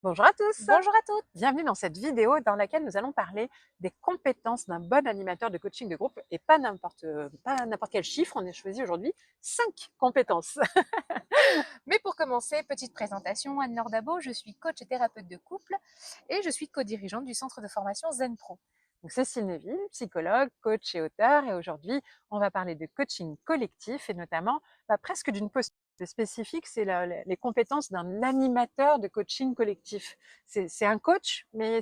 Bonjour à tous, Bonjour à toutes. bienvenue dans cette vidéo dans laquelle nous allons parler des compétences d'un bon animateur de coaching de groupe et pas n'importe quel chiffre, on a choisi aujourd'hui 5 compétences. Mais pour commencer, petite présentation, Anne-Laure Dabo, je suis coach et thérapeute de couple et je suis co-dirigeante du centre de formation Zen Pro. Donc Cécile Neville, psychologue, coach et auteur, et aujourd'hui on va parler de coaching collectif et notamment presque d'une posture spécifique, c'est les compétences d'un animateur de coaching collectif. C'est un coach, mais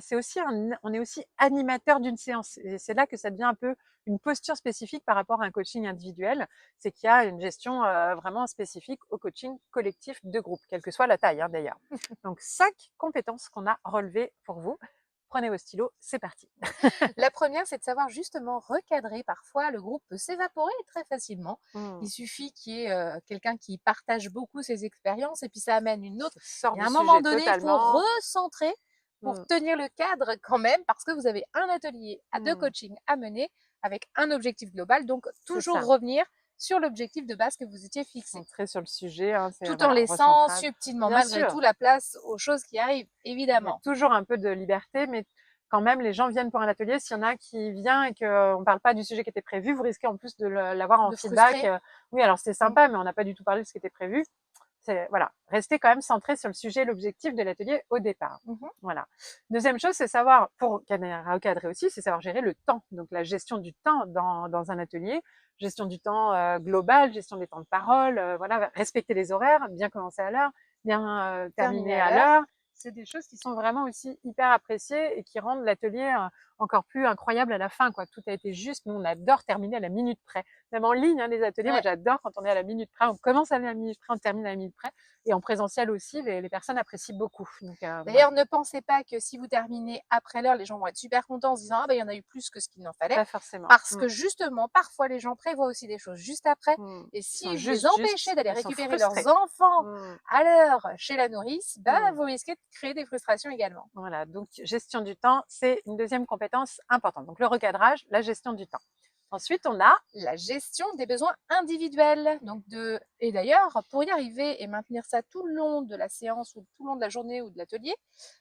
on est aussi animateur d'une séance. Et c'est là que ça devient un peu une posture spécifique par rapport à un coaching individuel, c'est qu'il y a une gestion vraiment spécifique au coaching collectif de groupe, quelle que soit la taille d'ailleurs. Donc 5 compétences qu'on a relevées pour vous. Prenez vos stylos, c'est parti. La première, c'est de savoir justement recadrer. Parfois, le groupe peut s'évaporer très facilement. Mmh. Il suffit qu'il y ait quelqu'un qui partage beaucoup ses expériences et puis ça amène une autre. Qui sort Et à du un moment sujet donné, il faut totalement. recentrer pour Mmh, tenir le cadre quand même parce que vous avez un atelier de mmh, coaching à mener avec un objectif global. Donc, c'est toujours ça. revenir sur l'objectif de base que vous étiez fixé, Centré sur le sujet, c'est tout en voilà, laissant recentrage. subtilement Bien malgré sûr, tout la place aux choses qui arrivent, il y a évidemment. toujours un peu de liberté, mais quand même, les gens viennent pour un atelier. S'il y en a qui vient et qu'on ne parle pas du sujet qui était prévu, vous risquez en plus de l'avoir en De feedback. frustrer. Oui, alors c'est Mm. sympa, mais on n'a pas du tout parlé de ce qui était prévu. C'est voilà, rester quand même centré sur le sujet, l'objectif de l'atelier au départ. Mhm. Voilà. Deuxième chose, c'est savoir, pour recadrer aussi, c'est savoir gérer le temps. Donc la gestion du temps dans un atelier, gestion du temps global, gestion des temps de parole, voilà, respecter les horaires, bien commencer à l'heure, bien Terminer terminer à à l'heure. l'heure. C'est des choses qui sont vraiment aussi hyper appréciées et qui rendent l'atelier encore plus incroyable à la fin, quoi. Tout a été juste. Nous, on adore terminer à la minute près. Même en ligne, les ateliers, moi Ouais. j'adore quand on est à la minute près. On commence à la minute près, on termine à la minute près. Et en présentiel aussi, les personnes apprécient beaucoup. Donc voilà, D'ailleurs, ne pensez pas que si vous terminez après l'heure, les gens vont être super contents en se disant ah ben il y en a eu plus que ce qu'il n'en fallait. pas forcément. Parce que justement, parfois les gens prévoient aussi des choses juste après. Et Ils sont si vous les juste, empêchez d'aller ils sont récupérer leurs frustrés. enfants Mm, à l'heure chez la nourrice, bah, mm. vous risquez de créer des frustrations également. Voilà, donc gestion du temps, c'est une deuxième compétence importante. Donc le recadrage, la gestion du temps. Ensuite, on a, La gestion des besoins individuels. Et d'ailleurs, pour y arriver et maintenir ça tout le long de la séance ou tout le long de la journée ou de l'atelier,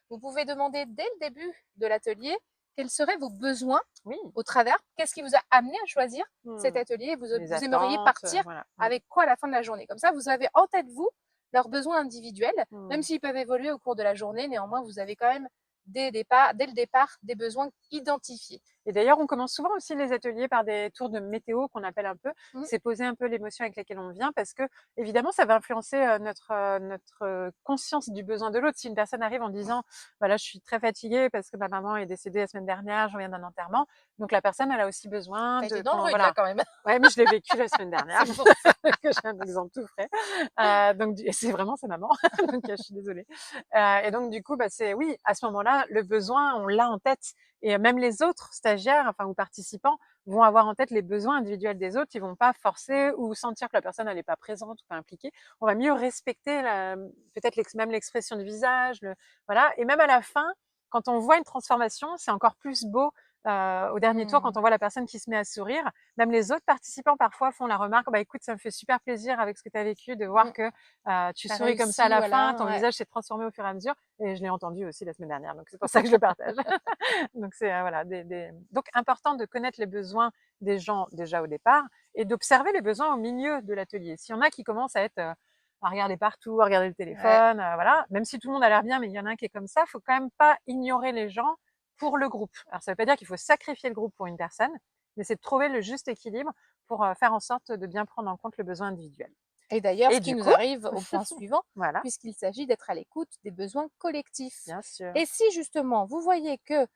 vous pouvez demander dès le début de l'atelier quels seraient vos besoins oui, au travers, qu'est-ce qui vous a amené à choisir cet mm, atelier, les vous aimeriez attentes, partir voilà. avec quoi à la fin de la journée. Comme ça, vous avez en tête, vous, leurs besoins individuels, même Mm. s'ils peuvent évoluer au cours de la journée, néanmoins, vous avez quand même dès le départ des besoins identifiés. Et d'ailleurs, on commence souvent aussi les ateliers par des tours de météo qu'on appelle un peu. Mmh. C'est poser un peu l'émotion avec laquelle on vient parce que, évidemment, ça va influencer notre conscience du besoin de l'autre. Si une personne arrive en disant, voilà, je suis très fatiguée parce que ma maman est décédée la semaine dernière, je reviens d'un enterrement. Donc la personne, elle a aussi besoin T'as été de, dans le quand, rude là voilà. quand même. Ouais, mais je l'ai vécu la semaine dernière. C'est pour ça. Que j'ai un exemple tout frais. Donc, c'est vraiment sa maman. Donc, je suis désolée. Et donc, du coup, c'est oui, à ce moment-là, le besoin, on l'a en tête. Et même les autres stagiaires, enfin, ou participants, vont avoir en tête les besoins individuels des autres. Ils vont pas forcer ou sentir que la personne elle n'est pas présente ou pas impliquée. On va mieux respecter peut-être même l'expression du visage, voilà. Et même à la fin, quand on voit une transformation, c'est encore plus beau. Au dernier tour, quand Mmh. on voit la personne qui se met à sourire, même les autres participants parfois font la remarque, bah écoute, ça me fait super plaisir avec ce que tu as vécu de voir Mmh. que tu T'as souris comme ça à réussi, la fin, voilà, ton ouais. visage s'est transformé au fur et à mesure. Et je l'ai entendu aussi la semaine dernière, donc c'est pour ça que je le partage. Donc c'est voilà, donc important de connaître les besoins des gens déjà au départ et d'observer les besoins au milieu de l'atelier. S'il y en a qui commencent à être à regarder partout, à regarder le Ouais. téléphone, voilà, même si tout le monde a l'air bien, mais il y en a un qui est comme ça, faut quand même pas ignorer les gens pour le groupe. Alors ça veut pas dire qu'il faut sacrifier le groupe pour une personne, mais c'est de trouver le juste équilibre pour faire en sorte de bien prendre en compte le besoin individuel. Et d'ailleurs, Et ce qui du nous coup, arrive au point suivant, voilà, puisqu'il s'agit d'être à l'écoute des besoins collectifs. bien sûr. Et si justement vous voyez que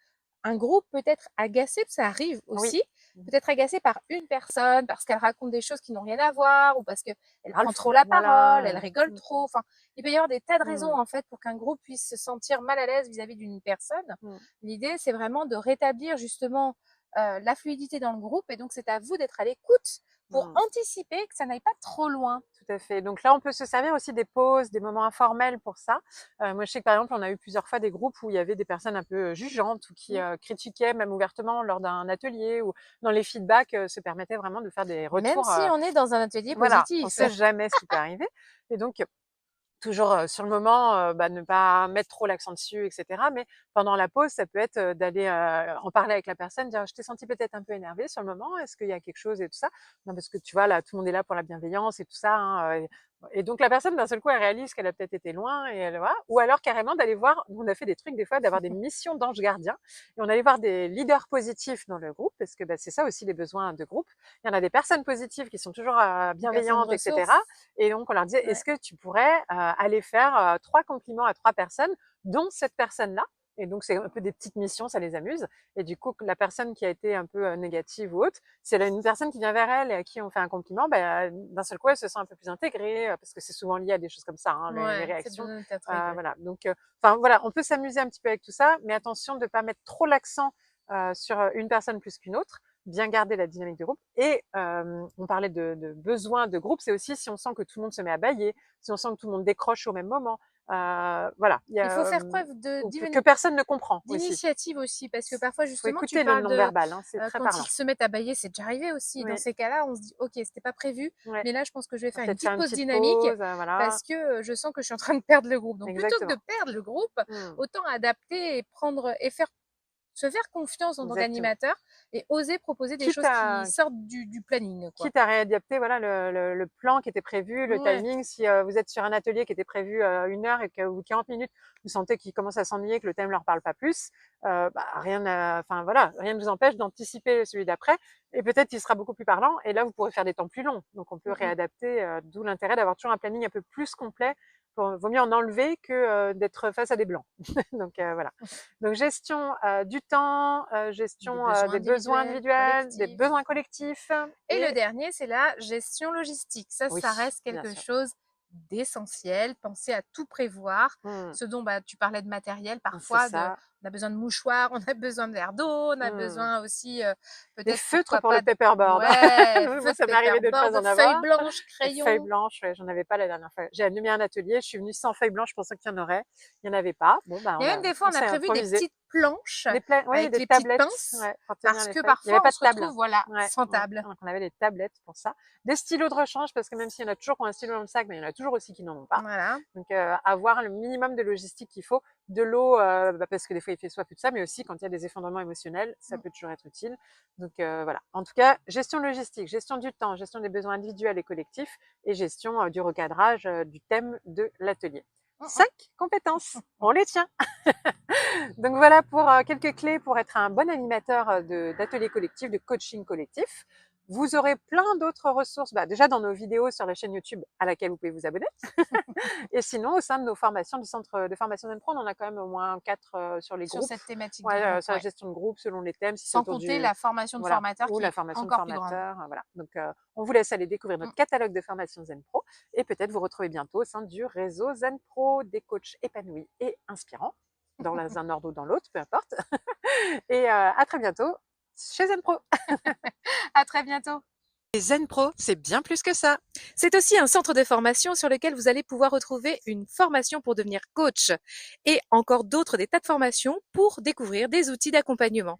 un groupe peut être agacé, ça arrive Oui. aussi, peut être agacé par une personne parce qu'elle raconte des choses qui n'ont rien à voir ou parce qu'elle prend Ralph, trop la parole, elle voilà. rigole trop. Enfin, il peut y avoir des tas de raisons Mmh, en fait pour qu'un groupe puisse se sentir mal à l'aise vis-à-vis d'une personne. mmh. L'idée, c'est vraiment de rétablir justement la fluidité dans le groupe et donc c'est à vous d'être à l'écoute pour Mmh. anticiper que ça n'aille pas trop loin. Tout à fait. Donc là, on peut se servir aussi des pauses, des moments informels pour ça. Moi, je sais que par exemple, on a eu plusieurs fois des groupes où il y avait des personnes un peu jugeantes ou qui Mmh. critiquaient même ouvertement lors d'un atelier ou dans les feedbacks, se permettaient vraiment de faire des Même retours. si on est dans un atelier Voilà, on positif. sait jamais ce qui peut arriver. Et donc, toujours sur le moment, ne pas mettre trop l'accent dessus, etc. Mais pendant la pause, ça peut être d'aller en parler avec la personne, dire je t'ai senti peut-être un peu énervé sur le moment, est-ce qu'il y a quelque chose et tout ça? Non, parce que tu vois, là, tout le monde est là pour la bienveillance et tout ça. Hein, et donc la personne, d'un seul coup, elle réalise qu'elle a peut-être été loin et elle voilà. Ou alors carrément d'aller voir, on a fait des trucs des fois, d'avoir des missions d'ange gardien et on allait voir des leaders positifs dans le groupe, parce que c'est ça aussi les besoins de groupe. Il y en a des personnes positives qui sont toujours Des personnes bienveillantes, etc. ressources. Et donc, on leur disait, Ouais. est-ce que tu pourrais aller faire 3 compliments à 3 personnes, dont cette personne-là? Et donc, c'est un peu des petites missions, ça les amuse. Et du coup, la personne qui a été un peu négative ou autre, c'est une personne qui vient vers elle et à qui on fait un compliment, d'un seul coup, elle se sent un peu plus intégrée, parce que c'est souvent lié à des choses comme ça, hein, les Ouais, c'est réactions. besoin d'être intégré. Voilà. Donc, enfin voilà, on peut s'amuser un petit peu avec tout ça, mais attention de ne pas mettre trop l'accent sur une personne plus qu'une autre, bien garder la dynamique de groupe. Et on parlait de besoins de groupe, c'est aussi si on sent que tout le monde se met à bâiller, si on sent que tout le monde décroche au même moment. Voilà, il y Il faut a, faire preuve ou que personne ne comprend aussi. d'initiative aussi, parce que parfois Il faut justement tu écouter le parles de non-verbal, hein, c'est très quand parlant. ils se mettent à bâiller, c'est déjà arrivé aussi. Dans Oui, ces cas-là, on se dit ok, c'était pas prévu, ouais. mais là je pense que je vais On va faire une peut-être faire petite une pause petite dynamique pause, voilà, parce que je sens que je suis en train de perdre le groupe. Donc plutôt que de exactement. perdre le groupe, Mmh, autant adapter et prendre et faire se faire confiance en tant exactement. qu'animateur et oser proposer des Quitte choses qui à sortent du planning, quoi. quitte à réadapter voilà le plan qui était prévu, le Ouais. timing. Si vous êtes sur un atelier qui était prévu 1 heure et que au bout de 40 minutes, vous sentez qu'ils commencent à s'ennuyer, que le thème leur parle pas plus, enfin voilà, rien ne vous empêche d'anticiper celui d'après et peut-être qu'il sera beaucoup plus parlant et là vous pourrez faire des temps plus longs. Donc on peut Mm, mm. réadapter, d'où l'intérêt d'avoir toujours un planning un peu plus complet. Vaut mieux en enlever que d'être face à des blancs. Donc voilà. Donc gestion du temps, Des gestion besoins des besoins individuels, individuels, des collectifs. besoins collectifs Et le et dernier, c'est la gestion logistique. oui, Ça reste bien quelque sûr. chose d'essentiel. Penser à tout prévoir. Mmh, Ce dont tu parlais de matériel, c'est parfois, ça. on a besoin de mouchoirs, on a besoin de verre d'eau, on a Mmh. besoin aussi, Des peut-être, feutres pourquoi pour le pas, paperboard. ouais, Moi, feu de ça m'est arrivé de ne pas paperboard, en feuilles avoir. blanches, Les feuilles crayons. blanches, ouais, j'en avais pas la dernière fois. J'ai animé un atelier, je suis venue sans feuilles blanches, je pensais qu'il y en aurait. Il y en avait pas. Bon, Il y a même des fois, on on a s'est prévu des improvisé. petites planches Oui, avec des les petites tablettes, pinces, ouais, pour tenir parce les que feuilles. Il y avait parfois, pas on de se table. retrouve, voilà, Ouais, sans ouais. table. Donc on avait des tablettes pour ça. Des stylos de rechange, parce que même s'il y en a toujours qui ont un stylo dans le sac, mais il y en a toujours aussi qui n'en ont pas. Voilà. Donc avoir le minimum de logistique qu'il faut, de l'eau, parce que des fois il fait soif et tout ça, mais aussi quand il y a des effondrements émotionnels, ça peut toujours être utile. Donc voilà. En tout cas, gestion logistique, gestion du temps, gestion des besoins individuels et collectifs et gestion du recadrage du thème de l'atelier. Mm, mm. 5 compétences, on les tient. Donc voilà pour quelques clés pour être un bon animateur d'ateliers collectifs, de coaching collectif. Vous aurez plein d'autres ressources, déjà dans nos vidéos sur la chaîne YouTube à laquelle vous pouvez vous abonner. Et sinon, au sein de nos formations du centre de formation Zenpro, on en a quand même au moins 4 sur les Sur groupes. cette thématique de Ouais, groupe, sur la ouais. gestion de groupe, selon les thèmes, si c'est Sans autour compter du, la formation de voilà, formateur ou qui la est formation de encore plus grande. formateur, voilà. Donc, on vous laisse aller découvrir notre catalogue de formation Zenpro et peut-être vous retrouver bientôt au sein du réseau Zenpro, des coachs épanouis et inspirants, dans un ordre ou dans l'autre, peu importe. Et à très bientôt chez Zenpro. À très bientôt. Et Zenpro, c'est bien plus que ça. C'est aussi un centre de formation sur lequel vous allez pouvoir retrouver une formation pour devenir coach et encore d'autres des tas de formations pour découvrir des outils d'accompagnement.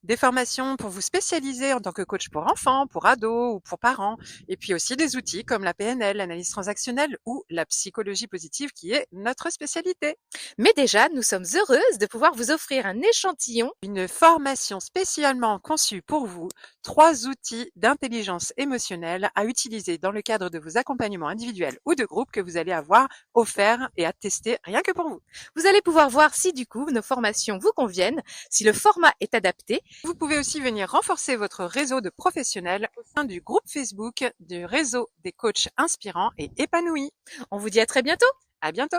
Des formations pour vous spécialiser en tant que coach pour enfants, pour ados ou pour parents. Et puis aussi des outils comme la PNL, l'analyse transactionnelle ou la psychologie positive qui est notre spécialité. Mais déjà, nous sommes heureuses de pouvoir vous offrir un échantillon. Une formation spécialement conçue pour vous, 3 outils d'intelligence émotionnelle à utiliser dans le cadre de vos accompagnements individuels ou de groupe que vous allez avoir offerts et à tester rien que pour vous. Vous allez pouvoir voir si du coup nos formations vous conviennent, si le format est adapté. Vous pouvez aussi venir renforcer votre réseau de professionnels au sein du groupe Facebook du réseau des coachs inspirants et épanouis. On vous dit à très bientôt. À bientôt!